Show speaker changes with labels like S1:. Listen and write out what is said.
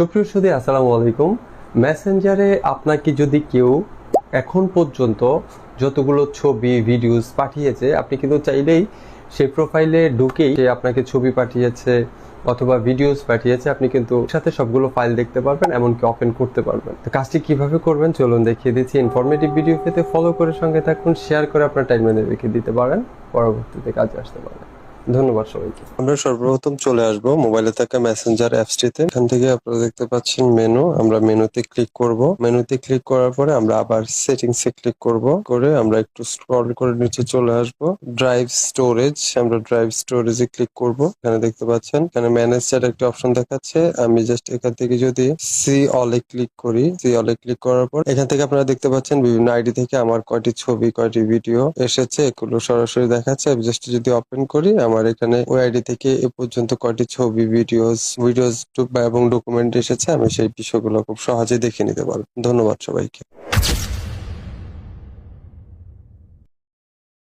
S1: সুপ্রিয় সুধী, আসসালামু আলাইকুম। মেসেঞ্জারে আপনাকে যদি কেউ এখন পর্যন্ত যতগুলো ছবি ভিডিওস পাঠিয়েছে, আপনি কিন্তু চাইলেই সেই প্রোফাইলে ঢুকেই সে আপনাকে ছবি পাঠিয়েছে অথবা ভিডিওস পাঠিয়েছে, আপনি কিন্তু সাথে সবগুলো ফাইল দেখতে পারবেন, এমনকি ওপেন করতে পারবেন। তো কাজটি কিভাবে করবেন চলুন দেখিয়ে দিচ্ছি। ইনফরমেটিভ ভিডিও পেতে ফলো করে সঙ্গে থাকুন, শেয়ার করে আপনার টাইমলাইনে রেখে দিতে পারেন, পরবর্তীতে কাজে আসতে পারেন। ধন্যবাদ সবাইকে। আমরা সর্বপ্রথম চলে আসব মোবাইলে থাকা মেসেঞ্জার অ্যাপসটিতে। এখান থেকে আপনারা দেখতে পাচ্ছেন মেনু, আমরা মেনুতে ক্লিক করব। মেনুতে ক্লিক করার পরে আমরা আবার সেটিংস এ ক্লিক করব, করে আমরা একটু স্ক্রল করে নিচে চলে আসব। ড্রাইভ স্টোরেজ, আমরা ড্রাইভ স্টোরেজে ক্লিক করব। এখানে দেখতে পাচ্ছেন এখানে ম্যানেজ চ্যাট একটা অপশন দেখাচ্ছে। আমি জাস্ট এখান থেকে যদি সি অল এ ক্লিক করি, সি অল এ ক্লিক করার পর এখান থেকে আপনারা দেখতে পাচ্ছেন বিভিন্ন আইডি থেকে আমার কয়টি ছবি কয়টি ভিডিও এসেছে, এগুলো সরাসরি দেখাচ্ছে। আমি জাস্ট যদি ওপেন করি, আমার এখানে ওই আইডি থেকে এ পর্যন্ত কয়টি ছবি ভিডিওস এবং ডকুমেন্ট এসেছে, আমি সেই বিষয়গুলো খুব সহজে দেখে নিতে পারবো। ধন্যবাদ সবাইকে।